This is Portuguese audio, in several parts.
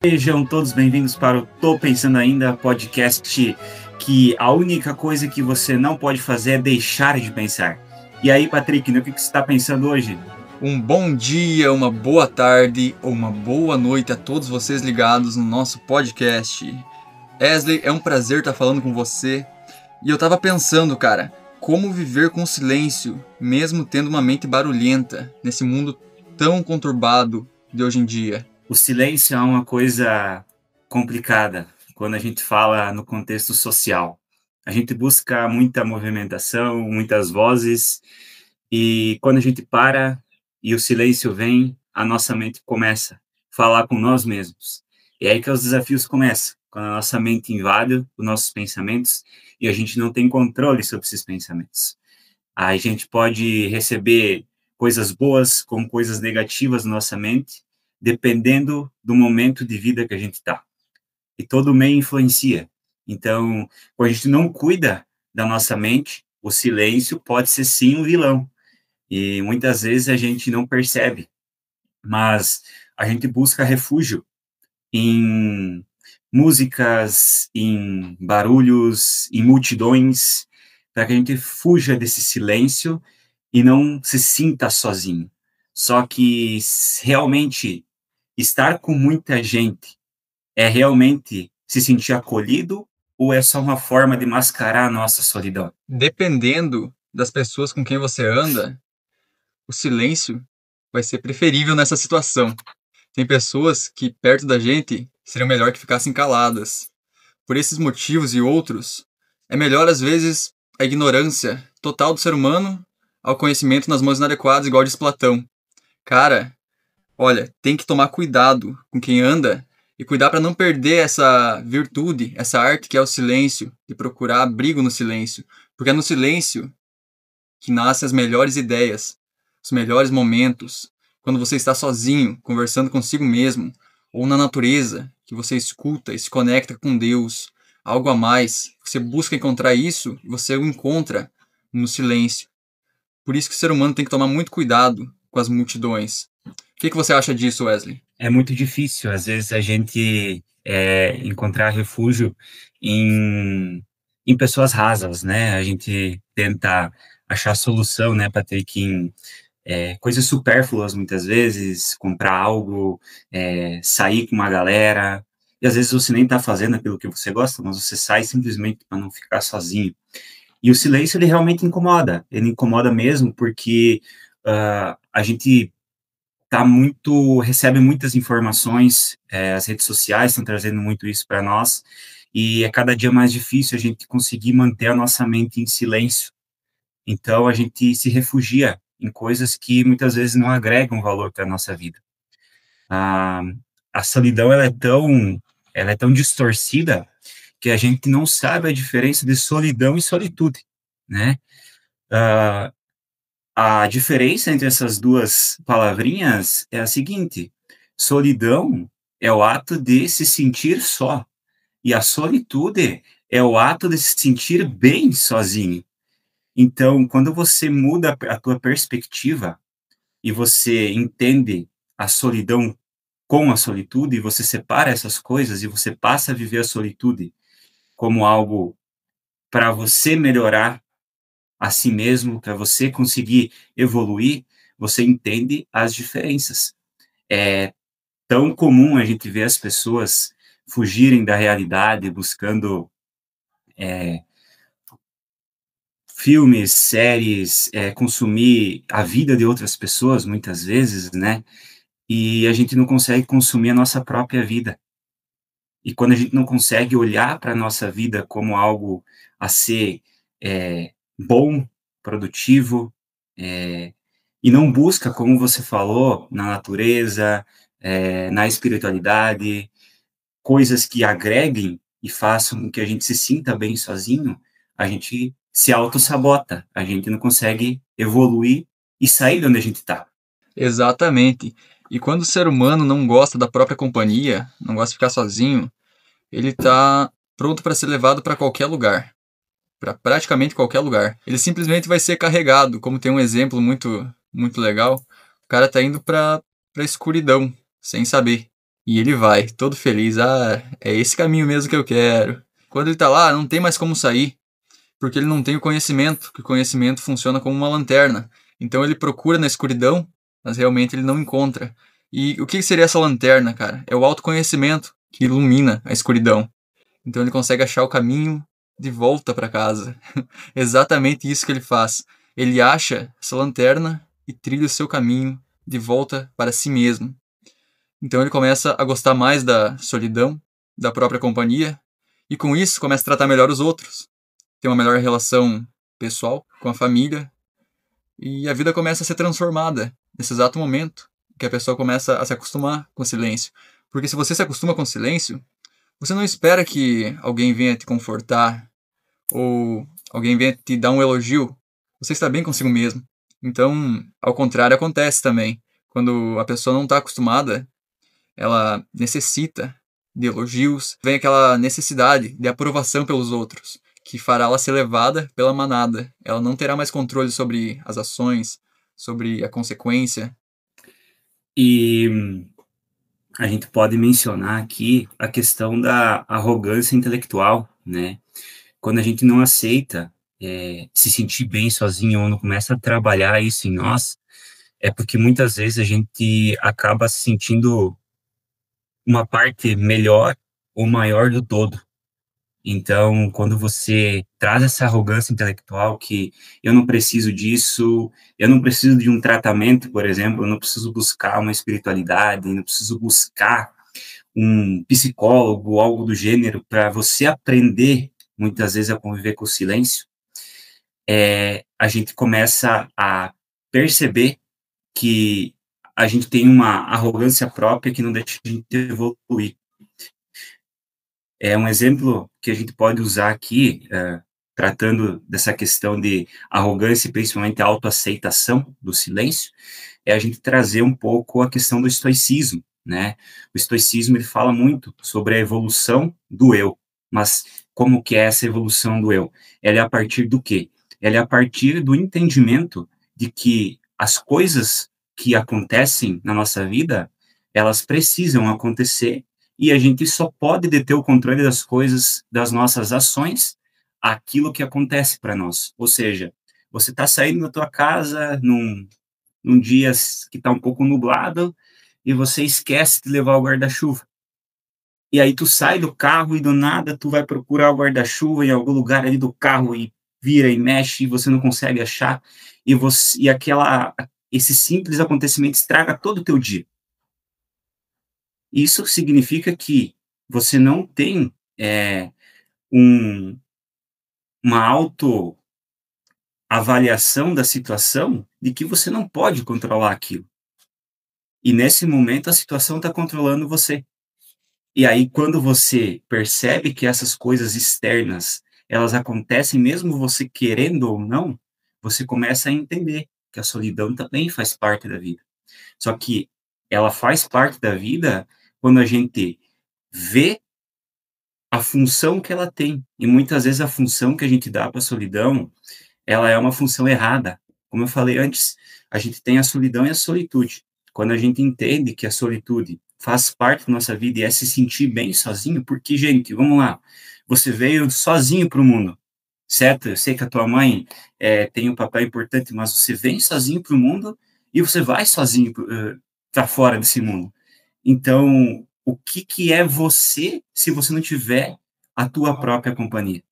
Sejam todos bem-vindos para o Tô Pensando Ainda, podcast que a única coisa que você não pode fazer é deixar de pensar. E aí, Patrick, no que você está pensando hoje? Um bom dia, uma boa tarde ou uma boa noite a todos vocês ligados no nosso podcast. Wesley, é um prazer estar falando com você. E eu tava pensando, cara, como viver com silêncio, mesmo tendo uma mente barulhenta, nesse mundo tão conturbado de hoje em dia. O silêncio é uma coisa complicada quando a gente fala no contexto social. A gente busca muita movimentação, muitas vozes, e quando a gente para e o silêncio vem, a nossa mente começa a falar com nós mesmos. E é aí que os desafios começam, quando a nossa mente invade os nossos pensamentos e a gente não tem controle sobre esses pensamentos. A gente pode receber coisas boas como coisas negativas na nossa mente, dependendo do momento de vida que a gente está. E todo meio influencia. Então, quando a gente não cuida da nossa mente, o silêncio pode ser sim um vilão. E muitas vezes a gente não percebe, mas a gente busca refúgio em músicas, em barulhos, em multidões, para que a gente fuja desse silêncio e não se sinta sozinho. Só que realmente estar com muita gente é realmente se sentir acolhido ou é só uma forma de mascarar a nossa solidão? Dependendo das pessoas com quem você anda, o silêncio vai ser preferível nessa situação. Tem pessoas que, perto da gente, seriam melhor que ficassem caladas. Por esses motivos e outros, é melhor às vezes a ignorância total do ser humano ao conhecimento nas mãos inadequadas, igual diz Platão. Cara, olha, tem que tomar cuidado com quem anda e cuidar para não perder essa virtude, essa arte que é o silêncio, de procurar abrigo no silêncio, porque é no silêncio que nascem as melhores ideias, os melhores momentos, quando você está sozinho, conversando consigo mesmo, ou na natureza, que você escuta e se conecta com Deus, algo a mais. Você busca encontrar isso e você o encontra no silêncio. Por isso que o ser humano tem que tomar muito cuidado com as multidões. O que você acha disso, Wesley? É muito difícil, às vezes, a gente encontrar refúgio em, em pessoas rasas, né? A gente tenta achar solução, né, Patrick, em coisas supérfluas, muitas vezes, comprar algo, sair com uma galera, e às vezes você nem está fazendo aquilo que você gosta, mas você sai simplesmente para não ficar sozinho. E o silêncio, ele realmente incomoda, ele incomoda mesmo, porque a gente recebe muitas informações, as redes sociais estão trazendo muito isso para nós, e é cada dia mais difícil a gente conseguir manter a nossa mente em silêncio. Então, a gente se refugia em coisas que muitas vezes não agregam valor para a nossa vida. A, a solidão, ela é tão distorcida que a gente não sabe a diferença de solidão e solitude, né? Ah, a diferença entre essas duas palavrinhas é a seguinte: solidão é o ato de se sentir só, e a solitude é o ato de se sentir bem sozinho. Então, quando você muda a tua perspectiva e você entende a solidão com a solitude, e você separa essas coisas e você passa a viver a solitude como algo para você melhorar a si mesmo, para você conseguir evoluir, você entende as diferenças. É tão comum a gente ver as pessoas fugirem da realidade, buscando filmes, séries, consumir a vida de outras pessoas, muitas vezes, né? E a gente não consegue consumir a nossa própria vida. E quando a gente não consegue olhar para a nossa vida como algo a ser bom, produtivo, e não busca, como você falou, na natureza, na espiritualidade, coisas que agreguem e façam com que a gente se sinta bem sozinho, a gente se auto-sabota, a gente não consegue evoluir e sair de onde a gente está. Exatamente. E quando o ser humano não gosta da própria companhia, não gosta de ficar sozinho, ele está pronto para ser levado para qualquer lugar, para praticamente qualquer lugar. Ele simplesmente vai ser carregado, como tem um exemplo muito muito legal. O cara tá indo para a escuridão, sem saber. E ele vai, todo feliz. Ah, é esse caminho mesmo que eu quero. Quando ele tá lá, não tem mais como sair, porque ele não tem o conhecimento, que o conhecimento funciona como uma lanterna. Então ele procura na escuridão, mas realmente ele não encontra. E o que seria essa lanterna, cara? É o autoconhecimento que ilumina a escuridão. Então ele consegue achar o caminho de volta para casa. Exatamente isso que ele faz. Ele acha essa lanterna e trilha o seu caminho de volta para si mesmo. Então ele começa a gostar mais da solidão, da própria companhia, e com isso começa a tratar melhor os outros. Tem uma melhor relação pessoal com a família, e a vida começa a ser transformada nesse exato momento que a pessoa começa a se acostumar com o silêncio. Porque se você se acostuma com o silêncio, você não espera que alguém venha te confortar ou alguém venha te dar um elogio. Você está bem consigo mesmo. Então, ao contrário, acontece também. Quando a pessoa não está acostumada, ela necessita de elogios, vem aquela necessidade de aprovação pelos outros, que fará ela ser levada pela manada. Ela não terá mais controle sobre as ações, sobre a consequência. E a gente pode mencionar aqui a questão da arrogância intelectual, né? Quando a gente não aceita se sentir bem sozinho ou não começa a trabalhar isso em nós, é porque muitas vezes a gente acaba se sentindo uma parte melhor ou maior do todo. Então, quando você traz essa arrogância intelectual que eu não preciso disso, eu não preciso de um tratamento, por exemplo, eu não preciso buscar uma espiritualidade, eu não preciso buscar um psicólogo, algo do gênero, para você aprender, muitas vezes, a conviver com o silêncio, a gente começa a perceber que a gente tem uma arrogância própria que não deixa a gente evoluir. É um exemplo que a gente pode usar aqui, tratando dessa questão de arrogância e principalmente a autoaceitação do silêncio, é a gente trazer um pouco a questão do estoicismo, né? O estoicismo, ele fala muito sobre a evolução do eu, mas como que é essa evolução do eu? Ela é a partir do quê? Ela é a partir do entendimento de que as coisas que acontecem na nossa vida, elas precisam acontecer e a gente só pode deter o controle das coisas, das nossas ações, aquilo que acontece para nós. Ou seja, você está saindo da tua casa num dia que está um pouco nublado e você esquece de levar o guarda-chuva. E aí tu sai do carro e do nada tu vai procurar o guarda-chuva em algum lugar ali do carro e vira e mexe e você não consegue achar e esse simples acontecimento estraga todo o teu dia. Isso significa que você não tem um, uma autoavaliação da situação de que você não pode controlar aquilo. E nesse momento a situação está controlando você. E aí quando você percebe que essas coisas externas, elas acontecem mesmo você querendo ou não, você começa a entender que a solidão também faz parte da vida. Só que ela faz parte da vida quando a gente vê a função que ela tem. E muitas vezes a função que a gente dá para a solidão, ela é uma função errada. Como eu falei antes, a gente tem a solidão e a solitude. Quando a gente entende que a solitude faz parte da nossa vida e é se sentir bem sozinho, porque, gente, vamos lá, você veio sozinho para o mundo, certo? Eu sei que a tua mãe tem um papel importante, mas você vem sozinho para o mundo e você vai sozinho para fora desse mundo. Então, o que é você se você não tiver a tua própria companhia?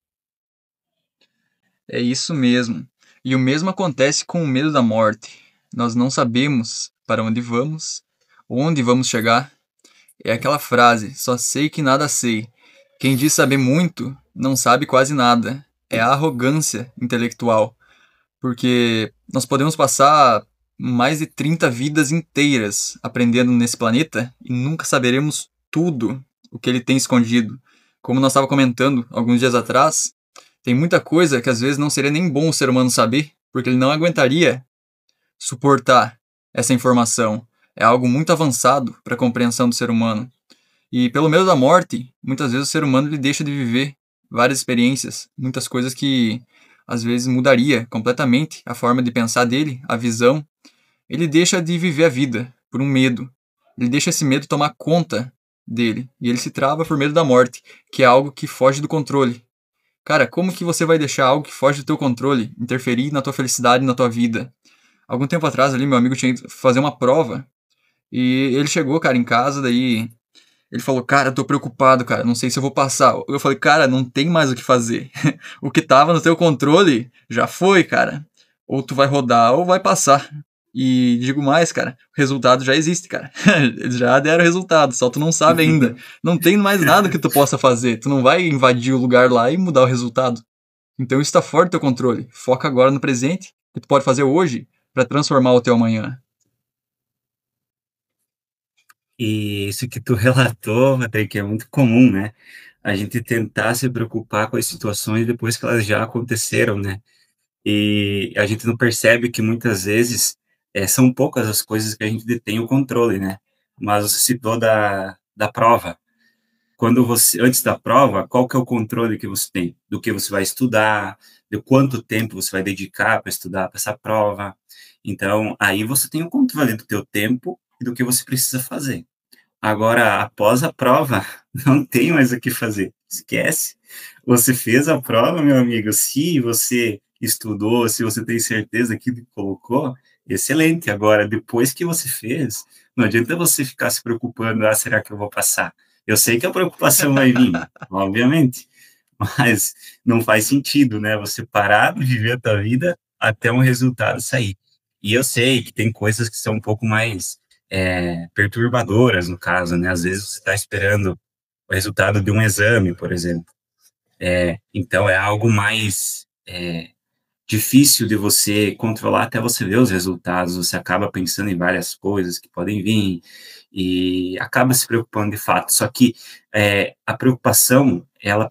É isso mesmo. E o mesmo acontece com o medo da morte. Nós não sabemos para onde vamos chegar. É aquela frase: só sei que nada sei. Quem diz saber muito não sabe quase nada. É a arrogância intelectual. Porque nós podemos passar mais de 30 vidas inteiras aprendendo nesse planeta e nunca saberemos tudo o que ele tem escondido. Como nós estávamos comentando alguns dias atrás, tem muita coisa que às vezes não seria nem bom o ser humano saber, porque ele não aguentaria suportar essa informação. É algo muito avançado para a compreensão do ser humano. E pelo medo da morte, muitas vezes o ser humano ele deixa de viver várias experiências, muitas coisas que às vezes mudaria completamente a forma de pensar dele, a visão. Ele deixa de viver a vida por um medo. Ele deixa esse medo tomar conta dele. E ele se trava por medo da morte, que é algo que foge do controle. Cara, como que você vai deixar algo que foge do teu controle interferir na tua felicidade e na tua vida? Algum tempo atrás ali, meu amigo tinha ido fazer uma prova e ele chegou, cara, em casa, daí ele falou, cara, tô preocupado, cara, não sei se eu vou passar. Eu falei, cara, não tem mais o que fazer. O que tava no teu controle já foi, cara. Ou tu vai rodar ou vai passar. E digo mais, cara, o resultado já existe, cara. Eles já deram o resultado, só tu não sabe ainda. Não tem mais nada que tu possa fazer. Tu não vai invadir o lugar lá e mudar o resultado. Então isso tá fora do teu controle. Foca agora no presente, o que tu pode fazer hoje para transformar o teu amanhã. E isso que tu relatou, até que é muito comum, né? A gente tentar se preocupar com as situações depois que elas já aconteceram, né? E a gente não percebe que muitas vezes são poucas as coisas que a gente detém o controle, né? Mas você citou da prova. Quando você, antes da prova, qual que é o controle que você tem? Do que você vai estudar, de quanto tempo você vai dedicar para estudar para essa prova. Então, aí você tem o controle do teu tempo e do que você precisa fazer. Agora, após a prova, não tem mais o que fazer. Esquece. Você fez a prova, meu amigo. Se você estudou, se você tem certeza que colocou, excelente. Agora, depois que você fez, não adianta você ficar se preocupando, ah, será que eu vou passar? Eu sei que a preocupação vai vir, obviamente, mas não faz sentido, né? Você parar de viver a tua vida até um resultado sair. E eu sei que tem coisas que são um pouco mais perturbadoras, no caso, né? Às vezes você está esperando o resultado de um exame, por exemplo. Então é algo mais difícil de você controlar até você ver os resultados. Você acaba pensando em várias coisas que podem vir e acaba se preocupando de fato. Só que a preocupação, ela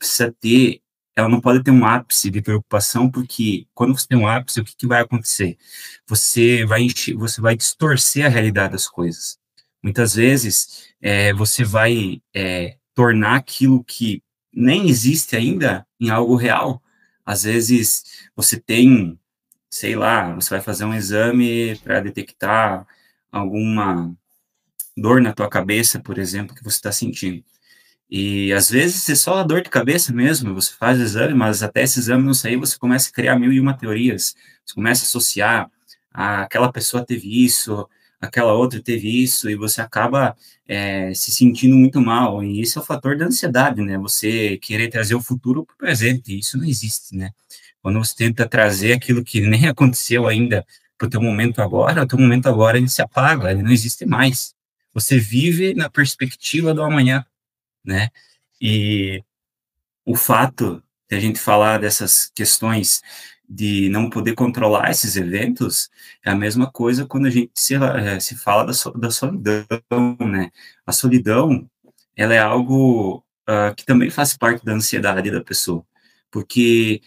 não pode ter um ápice de preocupação, porque quando você tem um ápice, o que vai acontecer? Você vai distorcer a realidade das coisas. Muitas vezes, você vai tornar aquilo que nem existe ainda em algo real. Às vezes, você tem, sei lá, você vai fazer um exame para detectar alguma dor na tua cabeça, por exemplo, que você está sentindo. E às vezes é só a dor de cabeça mesmo, você faz o exame, mas até esse exame não sair, você começa a criar mil e uma teorias, você começa a associar, aquela pessoa teve isso, aquela outra teve isso, e você acaba se sentindo muito mal, e esse é o fator da ansiedade, né, você querer trazer o futuro para o presente, e isso não existe, né, quando você tenta trazer aquilo que nem aconteceu ainda para o teu momento agora ele se apaga, ele não existe mais, você vive na perspectiva do amanhã, né? E o fato de a gente falar dessas questões de não poder controlar esses eventos é a mesma coisa quando a gente se fala da solidão, né? A solidão, ela é algo que também faz parte da ansiedade da pessoa, porque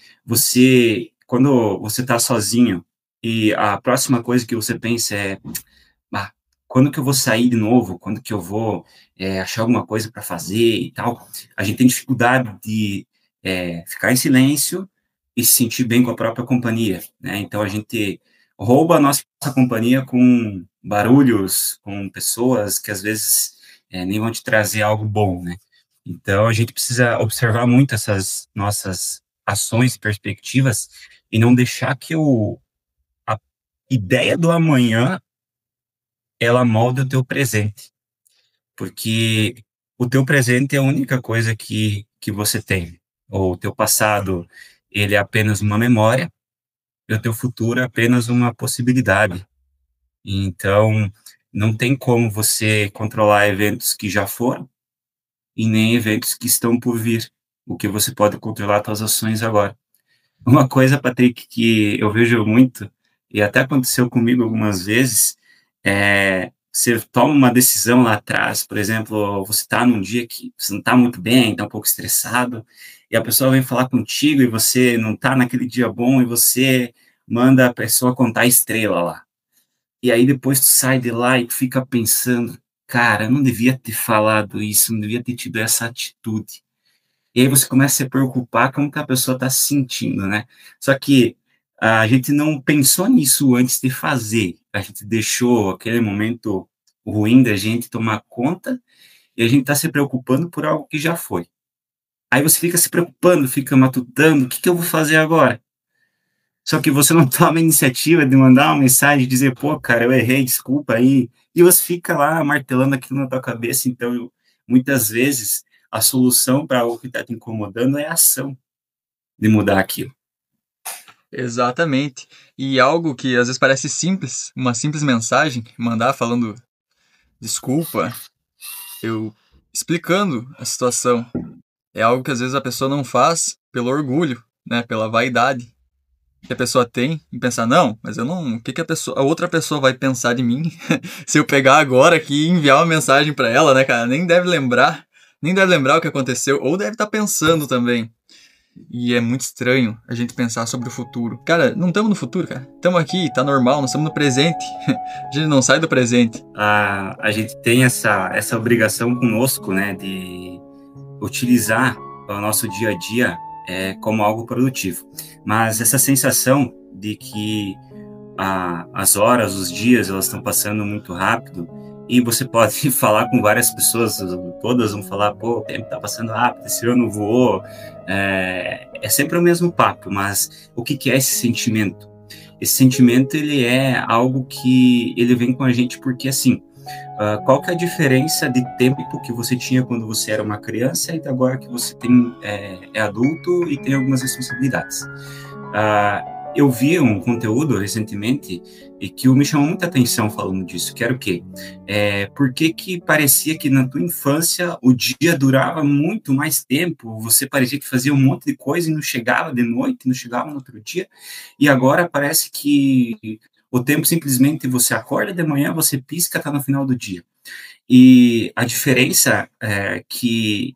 quando você está sozinho e a próxima coisa que você pensa é ah, quando que eu vou sair de novo? Quando que eu vou achar alguma coisa para fazer e tal? A gente tem dificuldade de ficar em silêncio e se sentir bem com a própria companhia, né? Então a gente rouba a nossa companhia com barulhos, com pessoas que às vezes nem vão te trazer algo bom, né? Então a gente precisa observar muito essas nossas ações e perspectivas e não deixar que a ideia do amanhã ela molda o teu presente, porque o teu presente é a única coisa que você tem. O teu passado, ele é apenas uma memória, e o teu futuro é apenas uma possibilidade. Então, não tem como você controlar eventos que já foram e nem eventos que estão por vir. O que você pode controlar as tuas ações agora. Uma coisa, Patrick, que eu vejo muito, e até aconteceu comigo algumas vezes, você toma uma decisão lá atrás, por exemplo, você está num dia que você não está muito bem, está um pouco estressado, e a pessoa vem falar contigo e você não está naquele dia bom, e você manda a pessoa contar a estrela lá. E aí depois tu sai de lá e tu fica pensando, cara, eu não devia ter falado isso, não devia ter tido essa atitude. E aí você começa a se preocupar com o que a pessoa está se sentindo, né? Só que a gente não pensou nisso antes de fazer. A gente deixou aquele momento ruim da gente tomar conta e a gente está se preocupando por algo que já foi. Aí você fica se preocupando, fica matutando, o que que eu vou fazer agora? Só que você não toma a iniciativa de mandar uma mensagem, dizer: "Pô, cara, eu errei, desculpa aí", e você fica lá martelando aquilo na tua cabeça. Então, muitas vezes, a solução para algo que está te incomodando é a ação de mudar aquilo. Exatamente. E algo que às vezes parece simples, uma simples mensagem, mandar falando desculpa, eu explicando a situação, é algo que às vezes a pessoa não faz pelo orgulho, né, pela vaidade que a pessoa tem em pensar, não, mas eu não, o que que a outra pessoa vai pensar de mim se eu pegar agora aqui e enviar uma mensagem pra ela, né, cara? Nem deve lembrar o que aconteceu, ou deve estar pensando também. E é muito estranho a gente pensar sobre o futuro. Cara, não estamos no futuro, cara. Estamos aqui, tá normal, nós estamos no presente. A gente não sai do presente. A gente tem essa obrigação conosco, né, de utilizar o nosso dia a dia como algo produtivo. Mas essa sensação de que as horas, os dias, elas estão passando muito rápido, e você pode falar com várias pessoas, todas vão falar, pô, o tempo está passando rápido, esse ano voou, é sempre o mesmo papo, mas o que é esse sentimento? Esse sentimento, ele é algo que ele vem com a gente porque, assim, qual que é a diferença de tempo que você tinha quando você era uma criança e agora que você é adulto e tem algumas responsabilidades? Eu vi um conteúdo recentemente e que me chamou muita atenção falando disso, que era o quê? Por que parecia que na tua infância o dia durava muito mais tempo, você parecia que fazia um monte de coisa e não chegava de noite, não chegava no outro dia, e agora parece que o tempo simplesmente você acorda de manhã, você pisca, está no final do dia. E a diferença que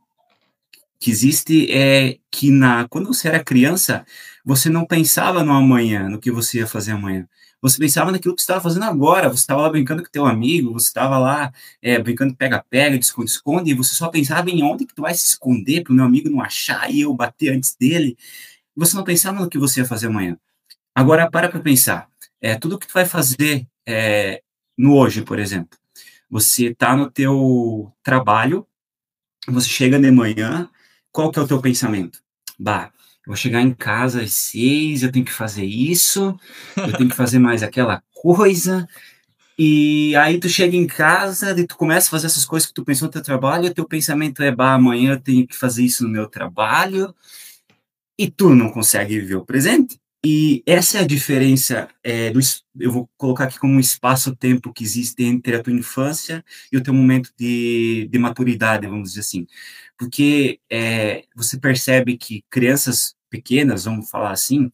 existe é que quando você era criança, você não pensava no amanhã, no que você ia fazer amanhã. Você pensava naquilo que você estava fazendo agora. Você estava lá brincando com teu amigo, você estava lá brincando de pega-pega, de esconde-esconde, e você só pensava em onde que tu vai se esconder para o meu amigo não achar e eu bater antes dele. Você não pensava no que você ia fazer amanhã. Agora, para pensar. Tudo que tu vai fazer no hoje, por exemplo. Você está no teu trabalho, você chega de manhã, qual que é o teu pensamento? Bah, eu vou chegar em casa às 6, eu tenho que fazer isso, eu tenho que fazer mais aquela coisa, e aí tu chega em casa e tu começa a fazer essas coisas que tu pensou no teu trabalho, e o teu pensamento é, bah, amanhã eu tenho que fazer isso no meu trabalho, e tu não consegue viver o presente. E essa é a diferença, eu vou colocar aqui como um espaço-tempo que existe entre a tua infância e o teu momento de maturidade, vamos dizer assim. Porque você percebe que crianças pequenas, vamos falar assim,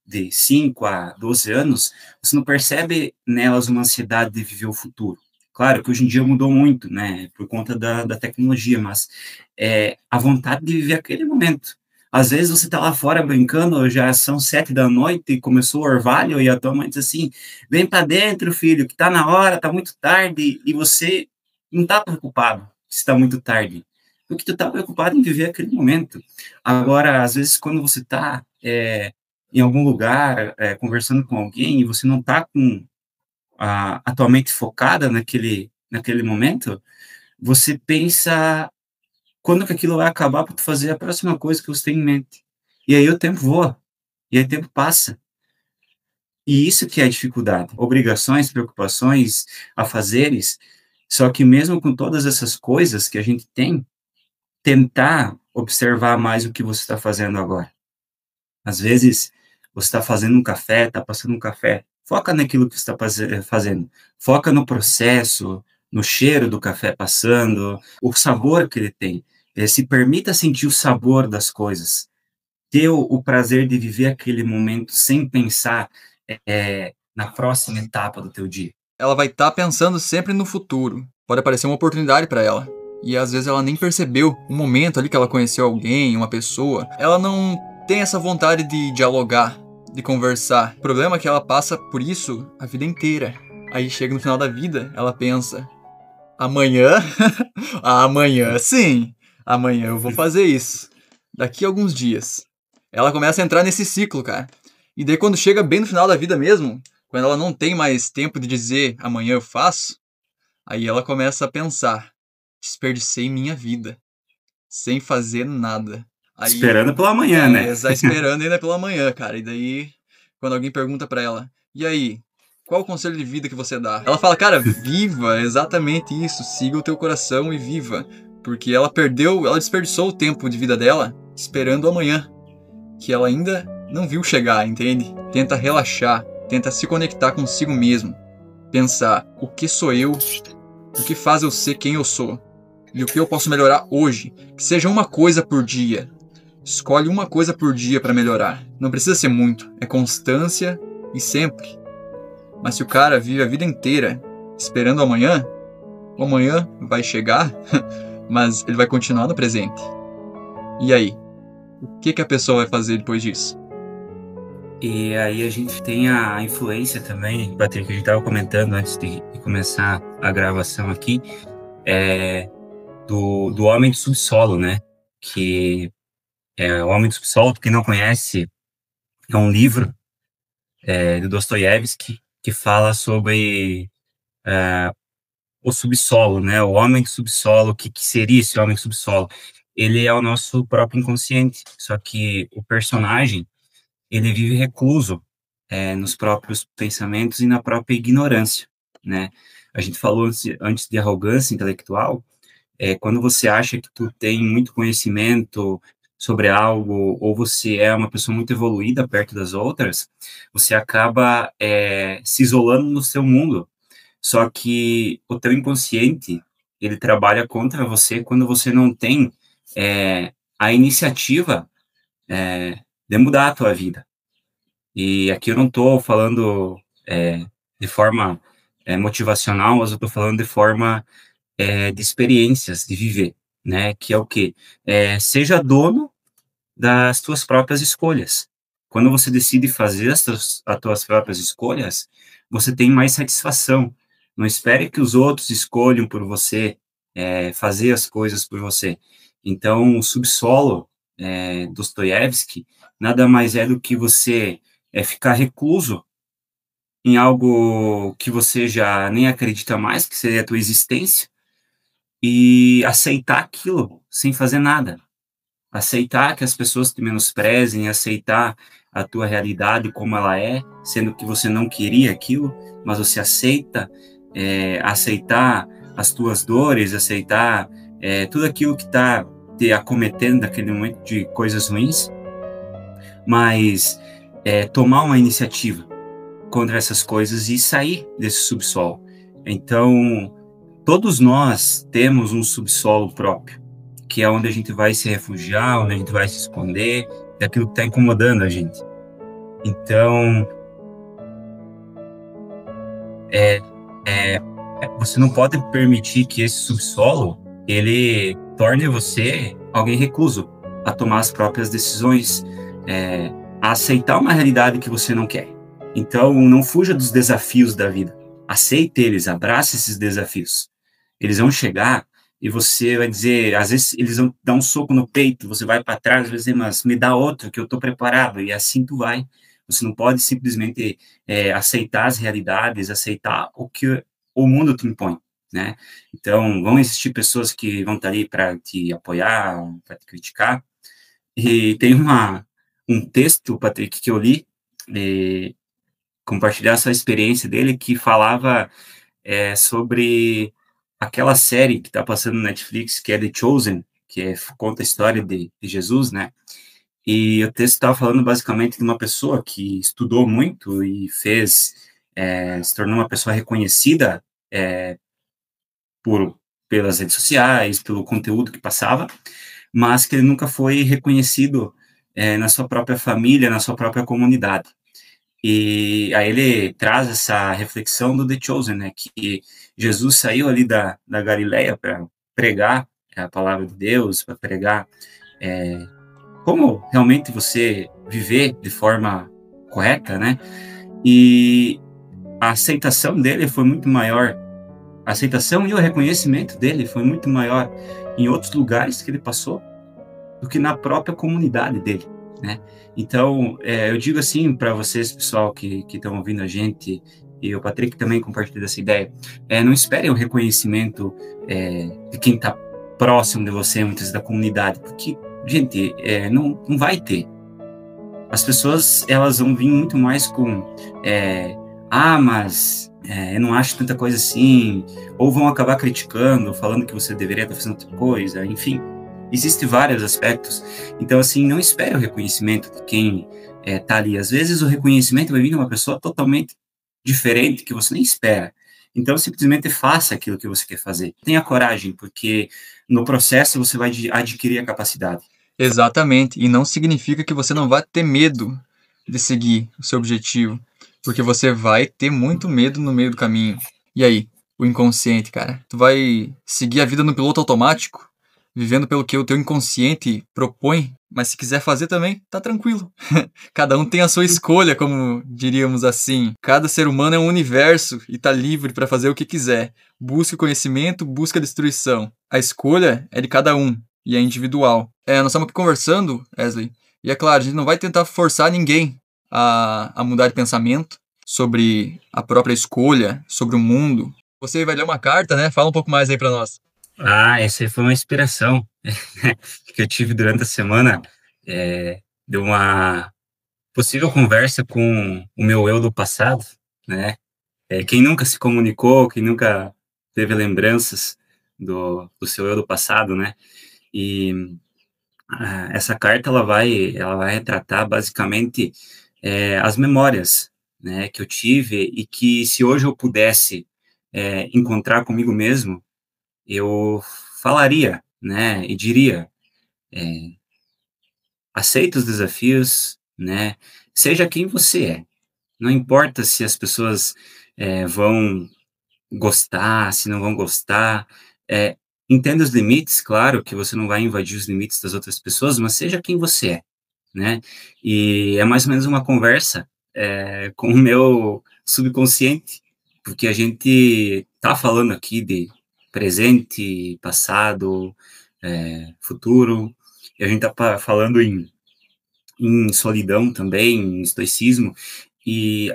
de 5 a 12 anos, você não percebe nelas uma ansiedade de viver o futuro. Claro que hoje em dia mudou muito, né, por conta da tecnologia, mas a vontade de viver aquele momento. Às vezes você está lá fora brincando, já são 7 da noite e começou o orvalho, e a tua mãe diz assim: vem para dentro, filho, que está na hora, está muito tarde, e você não está preocupado se está muito tarde, porque tu está preocupado em viver aquele momento. Agora, às vezes, quando você está em algum lugar, conversando com alguém, e você não está com a tua mente focada naquele momento, você pensa quando que aquilo vai acabar para tu fazer a próxima coisa que você tem em mente. E aí o tempo voa, e aí o tempo passa. E isso que é a dificuldade. Obrigações, preocupações, afazeres. Só que mesmo com todas essas coisas que a gente tem, tentar observar mais o que você está fazendo agora. Às vezes, você está fazendo um café, está passando um café, foca naquilo que você está fazendo. Foca no processo, no cheiro do café passando, o sabor que ele tem. Se permita sentir o sabor das coisas. Ter o prazer de viver aquele momento sem pensar na próxima etapa do teu dia. Ela vai estar pensando sempre no futuro. Pode aparecer uma oportunidade para ela. E às vezes ela nem percebeu o momento ali que ela conheceu alguém, uma pessoa. Ela não tem essa vontade de dialogar, de conversar. O problema é que ela passa por isso a vida inteira. Aí chega no final da vida, ela pensa: amanhã? Amanhã sim. Amanhã eu vou fazer isso. Daqui a alguns dias. Ela começa a entrar nesse ciclo, cara. E daí quando chega bem no final da vida mesmo, quando ela não tem mais tempo de dizer amanhã eu faço, aí ela começa a pensar: desperdicei minha vida sem fazer nada. Aí, Esperando pela manhã, né? esperando ainda pela manhã, cara. E daí, quando alguém pergunta pra ela, e aí, qual o conselho de vida que você dá? Ela fala, cara, viva, exatamente isso, siga o teu coração e viva. Porque ela desperdiçou o tempo de vida dela esperando amanhã, que ela ainda não viu chegar, entende? Tenta relaxar, tenta se conectar consigo mesmo. Pensar, o que sou eu? O que faz eu ser quem eu sou? E o que eu posso melhorar hoje? Que seja uma coisa por dia. Escolhe uma coisa por dia para melhorar. Não precisa ser muito, é constância e sempre. Mas se o cara vive a vida inteira esperando o amanhã vai chegar, mas ele vai continuar no presente. E aí? O que a pessoa vai fazer depois disso? E aí a gente tem a influência também, Patrick, que a gente estava comentando antes de começar a gravação aqui, do Homem do Subsolo, né? Que o Homem do Subsolo, quem não conhece, é um livro do Dostoiévski que fala sobre o subsolo, né? O homem do subsolo, o que seria esse homem do subsolo? Ele é o nosso próprio inconsciente, só que o personagem, ele vive recluso nos próprios pensamentos e na própria ignorância, né? A gente falou antes de arrogância intelectual, quando você acha que tu tem muito conhecimento sobre algo, ou você é uma pessoa muito evoluída perto das outras, você acaba se isolando no seu mundo. Só que o teu inconsciente, ele trabalha contra você quando você não tem a iniciativa de mudar a tua vida. E aqui eu não estou falando de forma motivacional, mas eu estou falando de forma de experiências, de viver, né? Que é o quê? Seja dono das tuas próprias escolhas. Quando você decide fazer as tuas próprias escolhas, você tem mais satisfação. Não espere que os outros escolham por você, fazer as coisas por você. Então, o subsolo, Dostoiévski, nada mais é do que você ficar recluso em algo que você já nem acredita mais, que seria a tua existência, e aceitar aquilo sem fazer nada. Aceitar que as pessoas te menosprezem, aceitar a tua realidade como ela é, sendo que você não queria aquilo, mas você aceita, aceitar as tuas dores, aceitar tudo aquilo que está te acometendo naquele momento de coisas ruins, mas tomar uma iniciativa contra essas coisas e sair desse subsolo. Então, todos nós temos um subsolo próprio, que é onde a gente vai se refugiar, onde a gente vai se esconder daquilo que está incomodando a gente. Então, você não pode permitir que esse subsolo, ele torne você alguém recluso a tomar as próprias decisões, a aceitar uma realidade que você não quer. Então, não fuja dos desafios da vida. Aceite eles, abrace esses desafios. Eles vão chegar e você vai dizer, às vezes eles vão dar um soco no peito, você vai para trás, vai dizer, mas me dá outro que eu estou preparado, e assim tu vai. Você não pode simplesmente aceitar as realidades, aceitar o que o mundo te impõe, né? Então, vão existir pessoas que vão estar ali para te apoiar, para te criticar, e tem um texto, Patrick, que eu li, compartilhar essa experiência dele, que falava sobre aquela série que está passando no Netflix, que é The Chosen, que conta a história de Jesus, né? E o texto estava falando basicamente de uma pessoa que estudou muito e se tornou uma pessoa reconhecida pelas redes sociais, pelo conteúdo que passava, mas que ele nunca foi reconhecido na sua própria família, na sua própria comunidade. E aí ele traz essa reflexão do The Chosen, né, que Jesus saiu ali da Galileia para pregar a palavra de Deus, para pregar como realmente você viver de forma correta, né, e a aceitação dele foi muito maior, a aceitação e o reconhecimento dele foi muito maior em outros lugares que ele passou do que na própria comunidade dele, né? Então, eu digo assim para vocês, pessoal, que estão ouvindo a gente, e o Patrick também compartilha dessa ideia, não espere o reconhecimento de quem está próximo de você, muitas vezes da comunidade, porque, gente, não vai ter. As pessoas, elas vão vir muito mais com, mas eu não acho tanta coisa assim, ou vão acabar criticando, falando que você deveria estar fazendo outra coisa, enfim. Existem vários aspectos. Então, assim, não espere o reconhecimento de quem tá ali. Às vezes, o reconhecimento vai vir de uma pessoa totalmente diferente, que você nem espera. Então, simplesmente faça aquilo que você quer fazer. Tenha coragem, porque no processo você vai adquirir a capacidade. Exatamente. E não significa que você não vai ter medo de seguir o seu objetivo, porque você vai ter muito medo no meio do caminho. E aí, o inconsciente, cara? Tu vai seguir a vida no piloto automático, vivendo pelo que o teu inconsciente propõe, mas se quiser fazer também, tá tranquilo. Cada um tem a sua escolha, como diríamos assim. Cada ser humano é um universo e tá livre para fazer o que quiser. Busca o conhecimento, busca a destruição. A escolha é de cada um e é individual. Nós estamos aqui conversando, Wesley, e é claro, a gente não vai tentar forçar ninguém a mudar de pensamento sobre a própria escolha, sobre o mundo. Você vai ler uma carta, né? Fala um pouco mais aí para nós. Essa aí foi uma inspiração que eu tive durante a semana, de uma possível conversa com o meu eu do passado, né? Quem nunca se comunicou, quem nunca teve lembranças do seu eu do passado, né? E essa carta ela vai retratar basicamente as memórias, né, que eu tive e que se hoje eu pudesse encontrar comigo mesmo, eu falaria, né, e diria, aceita os desafios, né, seja quem você é. Não importa se as pessoas vão gostar, se não vão gostar, entenda os limites, claro que você não vai invadir os limites das outras pessoas, mas seja quem você é, né? E é mais ou menos uma conversa com o meu subconsciente, porque a gente tá falando aqui de presente, passado, futuro, e a gente tá falando em solidão também, em estoicismo, e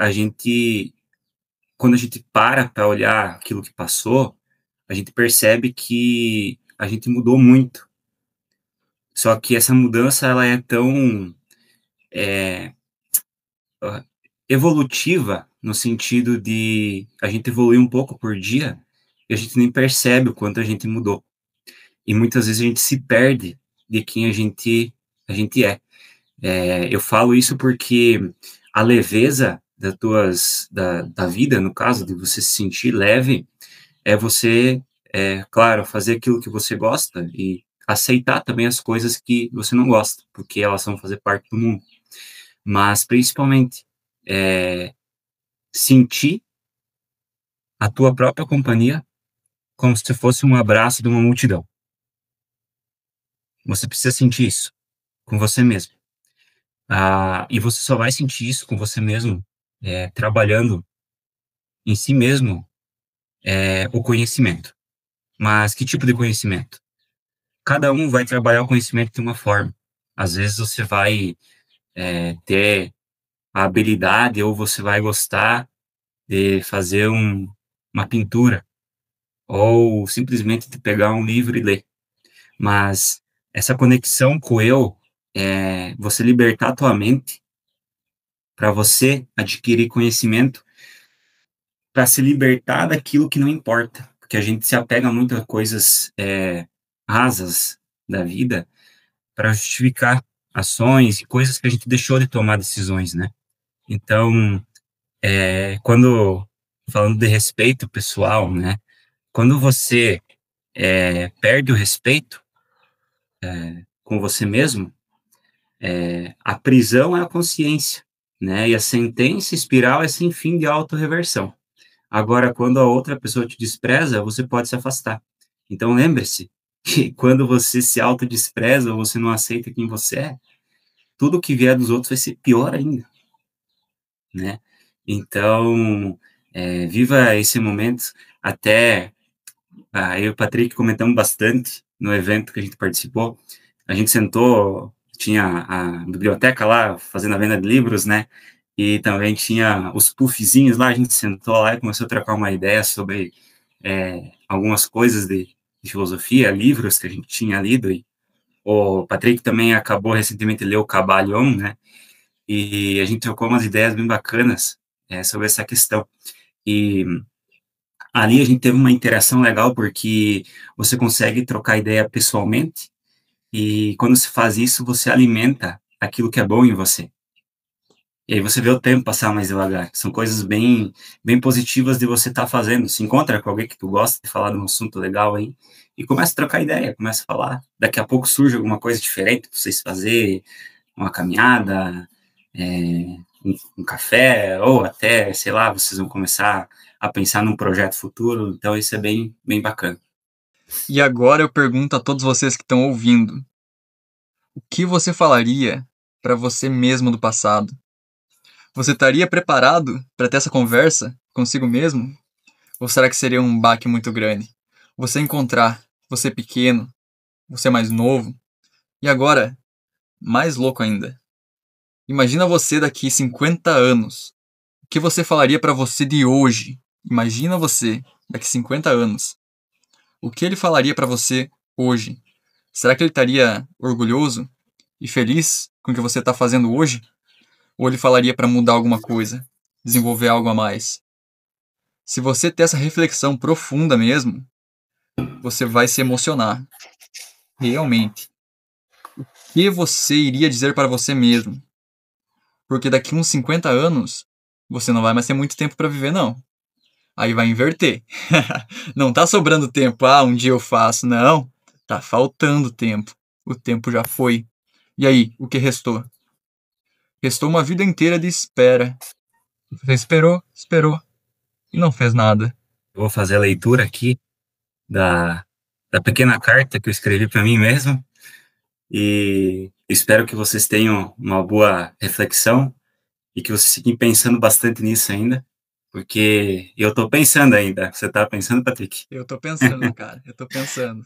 quando a gente para olhar aquilo que passou, a gente percebe que a gente mudou muito. Só que essa mudança, ela é tão é, evolutiva, no sentido de a gente evoluir um pouco por dia, e a gente nem percebe o quanto a gente mudou. E muitas vezes a gente se perde de quem a gente é. Eu falo isso porque a leveza da vida, no caso, de você se sentir leve, é você, claro, fazer aquilo que você gosta e aceitar também as coisas que você não gosta, porque elas vão fazer parte do mundo. Mas, principalmente, sentir a tua própria companhia como se fosse um abraço de uma multidão. Você precisa sentir isso com você mesmo. E você só vai sentir isso com você mesmo trabalhando em si mesmo o conhecimento. Mas que tipo de conhecimento? Cada um vai trabalhar o conhecimento de uma forma. Às vezes você vai ter a habilidade ou você vai gostar de fazer uma pintura ou simplesmente de pegar um livro e ler. Mas essa conexão com o eu, você libertar a tua mente para você adquirir conhecimento, para se libertar daquilo que não importa, porque a gente se apega muito a coisas rasas da vida para justificar ações e coisas que a gente deixou de tomar decisões, né? Então, quando falando de respeito pessoal, né? Quando você perde o respeito com você mesmo, a prisão é a consciência, né? E a sentença espiral é sem fim de autorreversão. Agora, quando a outra pessoa te despreza, você pode se afastar. Então, lembre-se que quando você se autodespreza ou você não aceita quem você é, tudo que vier dos outros vai ser pior ainda, né? Então, viva esse momento. Até eu e o Patrick comentamos bastante no evento que a gente participou. A gente sentou, tinha a biblioteca lá, fazendo a venda de livros, né? e também tinha os puffzinhos lá, a gente sentou lá e começou a trocar uma ideia sobre algumas coisas de filosofia, livros que a gente tinha lido, e o Patrick também acabou recentemente de ler o Cabalhon, né, e a gente trocou umas ideias bem bacanas sobre essa questão. E ali a gente teve uma interação legal, porque você consegue trocar ideia pessoalmente, e quando se faz isso, você alimenta aquilo que é bom em você. E aí você vê o tempo passar mais devagar. São coisas bem, bem positivas de você estar fazendo. Se encontra com alguém que tu gosta de falar de um assunto legal aí, e começa a trocar ideia, começa a falar. Daqui a pouco surge alguma coisa diferente para vocês fazer, uma caminhada, um café, ou até, sei lá, vocês vão começar a pensar num projeto futuro. Então isso é bem, bem bacana. E agora eu pergunto a todos vocês que estão ouvindo: o que você falaria para você mesmo do passado? Você estaria preparado para ter essa conversa consigo mesmo? Ou será que seria um baque muito grande? Você encontrar você pequeno, você mais novo, e agora, mais louco ainda. Imagina você daqui 50 anos. O que você falaria para você de hoje? Imagina você daqui 50 anos. O que ele falaria para você hoje? Será que ele estaria orgulhoso e feliz com o que você está fazendo hoje? Ou ele falaria para mudar alguma coisa, desenvolver algo a mais? Se você ter essa reflexão profunda mesmo, você vai se emocionar. Realmente. O que você iria dizer para você mesmo? Porque daqui uns 50 anos, você não vai mais ter muito tempo para viver, não. Aí vai inverter. Não tá sobrando tempo. Um dia eu faço. Não. Tá faltando tempo. O tempo já foi. E aí, o que restou? Restou uma vida inteira de espera. Você esperou, esperou e não fez nada. Eu vou fazer a leitura aqui da pequena carta que eu escrevi para mim mesmo, e espero que vocês tenham uma boa reflexão e que vocês fiquem pensando bastante nisso ainda, porque eu tô pensando ainda. Você tá pensando, Patrick? Eu tô pensando, cara. Eu tô pensando.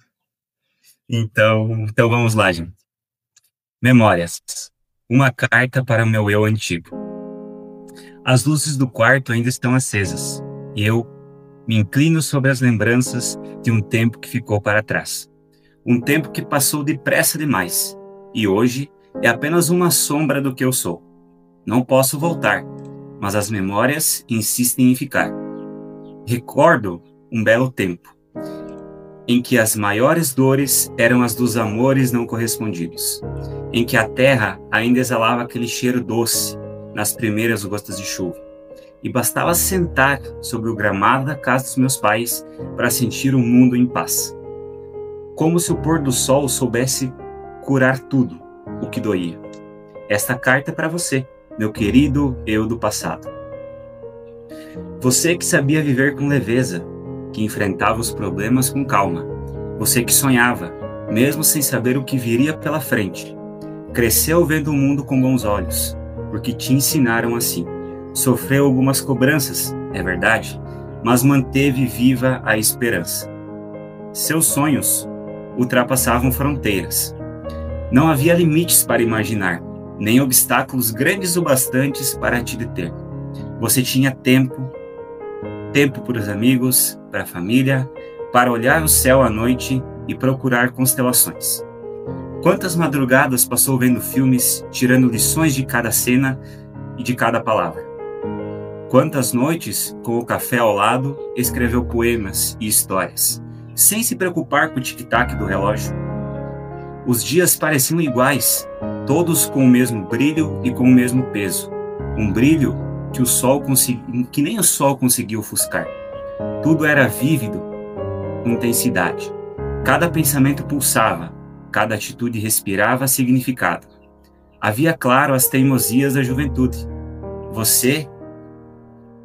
Então vamos lá, gente. Memórias. Uma carta para o meu eu antigo. As luzes do quarto ainda estão acesas, e eu me inclino sobre as lembranças de um tempo que ficou para trás. Um tempo que passou depressa demais, e hoje é apenas uma sombra do que eu sou. Não posso voltar, mas as memórias insistem em ficar. Recordo um belo tempo, em que as maiores dores eram as dos amores não correspondidos, em que a terra ainda exalava aquele cheiro doce nas primeiras gotas de chuva, e bastava sentar sobre o gramado da casa dos meus pais para sentir o mundo em paz. Como se o pôr do sol soubesse curar tudo o que doía. Esta carta é para você, meu querido eu do passado. Você que sabia viver com leveza, que enfrentava os problemas com calma. Você que sonhava, mesmo sem saber o que viria pela frente. Cresceu vendo o mundo com bons olhos, porque te ensinaram assim. Sofreu algumas cobranças, é verdade, mas manteve viva a esperança. Seus sonhos ultrapassavam fronteiras. Não havia limites para imaginar, nem obstáculos grandes o bastantes para te deter. Você tinha tempo para os amigos, para a família, para olhar o céu à noite e procurar constelações. Quantas madrugadas passou vendo filmes, tirando lições de cada cena e de cada palavra. Quantas noites, com o café ao lado, escreveu poemas e histórias, sem se preocupar com o tic-tac do relógio. Os dias pareciam iguais, todos com o mesmo brilho e com o mesmo peso. Um brilho que nem o sol conseguiu ofuscar. Tudo era vívido, com intensidade. Cada pensamento pulsava, cada atitude respirava significado. Havia claro as teimosias da juventude. Você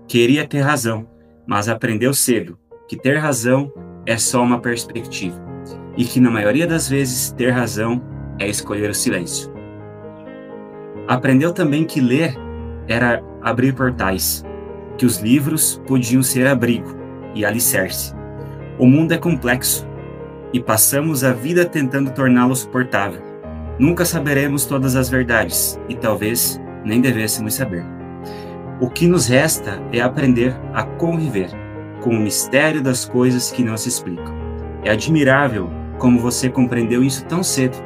queria ter razão, mas aprendeu cedo que ter razão é só uma perspectiva, e que na maioria das vezes ter razão é escolher o silêncio. Aprendeu também que ler era abrir portais, que os livros podiam ser abrigo e alicerce. O mundo é complexo, e passamos a vida tentando torná-lo suportável. Nunca saberemos todas as verdades, e talvez nem devêssemos saber. O que nos resta é aprender a conviver com o mistério das coisas que não se explicam. É admirável como você compreendeu isso tão cedo.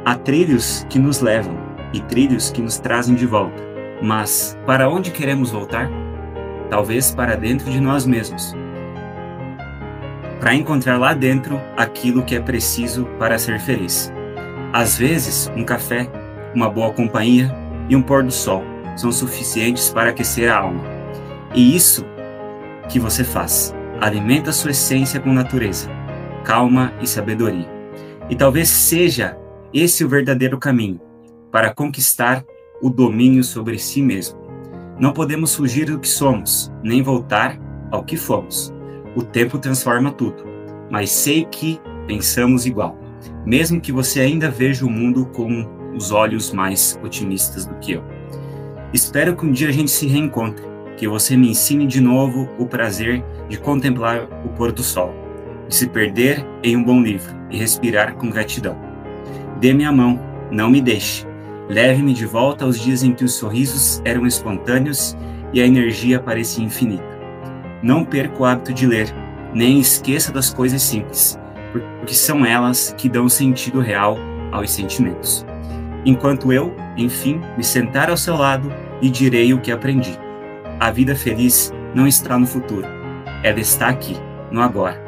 Há trilhos que nos levam e trilhos que nos trazem de volta. Mas para onde queremos voltar? Talvez para dentro de nós mesmos. Para encontrar lá dentro aquilo que é preciso para ser feliz. Às vezes, um café, uma boa companhia e um pôr do sol são suficientes para aquecer a alma. E isso que você faz alimenta sua essência com natureza, calma e sabedoria. E talvez seja esse o verdadeiro caminho para conquistar o domínio sobre si mesmo. Não podemos fugir do que somos, nem voltar ao que fomos. O tempo transforma tudo, mas sei que pensamos igual, mesmo que você ainda veja o mundo com os olhos mais otimistas do que eu. Espero que um dia a gente se reencontre, que você me ensine de novo o prazer de contemplar o pôr do sol, de se perder em um bom livro e respirar com gratidão. Dê-me a mão, não me deixe. Leve-me de volta aos dias em que os sorrisos eram espontâneos e a energia parecia infinita. Não perca o hábito de ler, nem esqueça das coisas simples, porque são elas que dão sentido real aos sentimentos. Enquanto eu, enfim, me sentar ao seu lado e direi o que aprendi. A vida feliz não está no futuro, ela está aqui, no agora,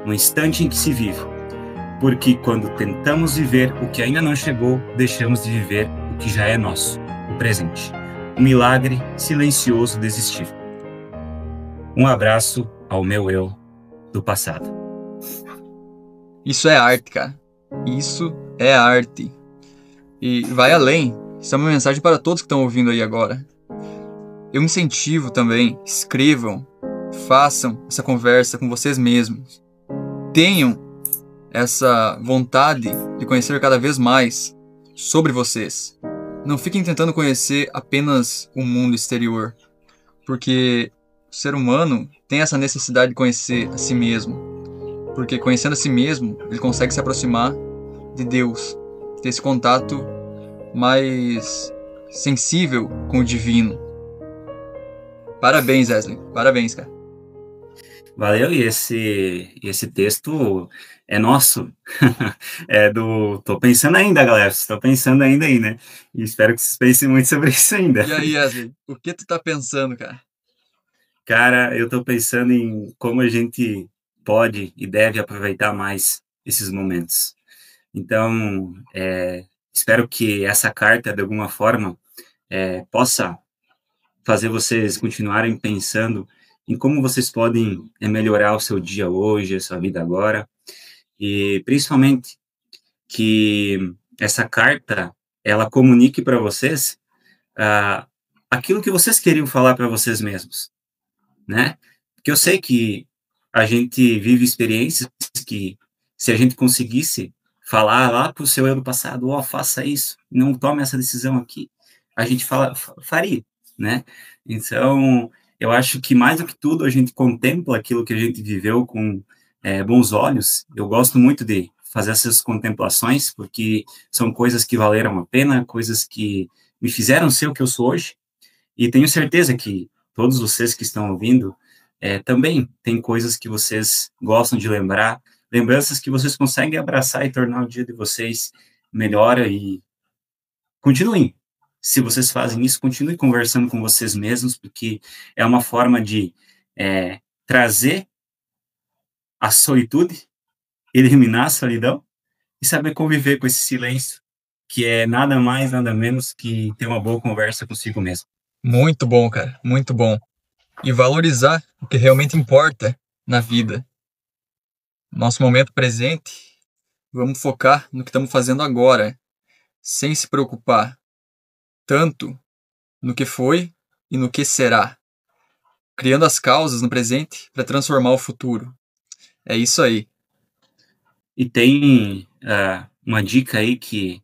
no instante em que se vive. Porque quando tentamos viver o que ainda não chegou, deixamos de viver o que já é nosso, o presente. Um milagre silencioso desistir. Um abraço ao meu eu do passado. Isso é arte, cara. Isso é arte. E vai além. Isso é uma mensagem para todos que estão ouvindo aí agora. Eu incentivo também, escrevam, façam essa conversa com vocês mesmos. Tenham essa vontade de conhecer cada vez mais sobre vocês. Não fiquem tentando conhecer apenas o mundo exterior, porque o ser humano tem essa necessidade de conhecer a si mesmo, porque conhecendo a si mesmo, ele consegue se aproximar de Deus, ter esse contato mais sensível com o divino. Parabéns, Wesley. Parabéns, cara. Valeu, e esse texto é nosso. Tô pensando ainda, galera. Estou pensando ainda aí, né? E espero que vocês pensem muito sobre isso ainda. E aí, Wesley, o que tu tá pensando, cara? Cara, eu tô pensando em como a gente pode e deve aproveitar mais esses momentos. Então, espero que essa carta, de alguma forma, possa fazer vocês continuarem pensando em como vocês podem melhorar o seu dia hoje, a sua vida agora, e principalmente que essa carta, ela comunique para vocês aquilo que vocês queriam falar para vocês mesmos, né? Porque eu sei que a gente vive experiências que, se a gente conseguisse falar lá para o seu eu do passado, faça isso, não tome essa decisão aqui, a gente faria, né? Então, eu acho que mais do que tudo a gente contempla aquilo que a gente viveu com bons olhos. Eu gosto muito de fazer essas contemplações, porque são coisas que valeram a pena, coisas que me fizeram ser o que eu sou hoje, e tenho certeza que todos vocês que estão ouvindo também tem coisas que vocês gostam de lembrar, lembranças que vocês conseguem abraçar e tornar o dia de vocês melhor, e continuem. Se vocês fazem isso, continuem conversando com vocês mesmos, porque é uma forma de trazer a solitude, eliminar a solidão e saber conviver com esse silêncio, que é nada mais, nada menos que ter uma boa conversa consigo mesmo. Muito bom, cara. Muito bom. E valorizar o que realmente importa na vida. Nosso momento presente, vamos focar no que estamos fazendo agora, sem se preocupar tanto no que foi e no que será, criando as causas no presente para transformar o futuro. É isso aí. E tem uma dica aí que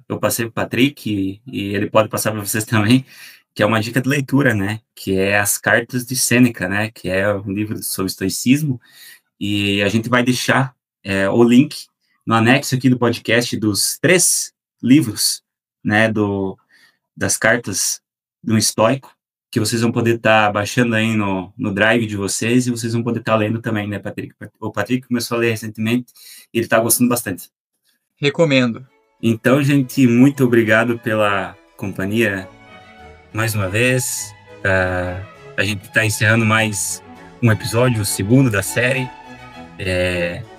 eu passei para o Patrick, e ele pode passar para vocês também, que é uma dica de leitura, né? Que é as Cartas de Sêneca, né? Que é um livro sobre estoicismo, e a gente vai deixar o link no anexo aqui do podcast dos 3 livros, né? Das cartas de um estoico, que vocês vão poder estar baixando aí no Drive de vocês, e vocês vão poder estar lendo também, né, Patrick? O Patrick começou a ler recentemente e ele está gostando bastante. Recomendo. Então, gente, muito obrigado pela companhia mais uma vez. A gente está encerrando mais um episódio, o segundo da série.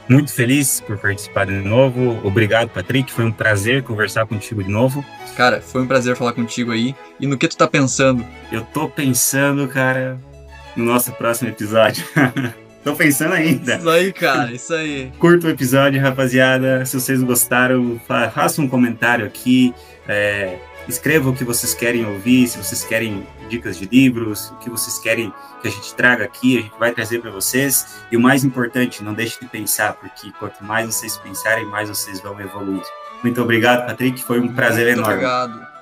Muito feliz por participar de novo. Obrigado, Patrick. Foi um prazer conversar contigo de novo. Cara, foi um prazer falar contigo aí. E no que tu tá pensando? Eu tô pensando, cara, no nosso próximo episódio. Tô pensando ainda. Isso aí, cara, isso aí. Curta o episódio, rapaziada. Se vocês gostaram, faça um comentário aqui. Escreva o que vocês querem ouvir, se vocês querem dicas de livros, o que vocês querem que a gente traga aqui, a gente vai trazer para vocês. E o mais importante, não deixe de pensar, porque quanto mais vocês pensarem, mais vocês vão evoluir. Muito obrigado, Patrick, foi um prazer enorme. Muito obrigado.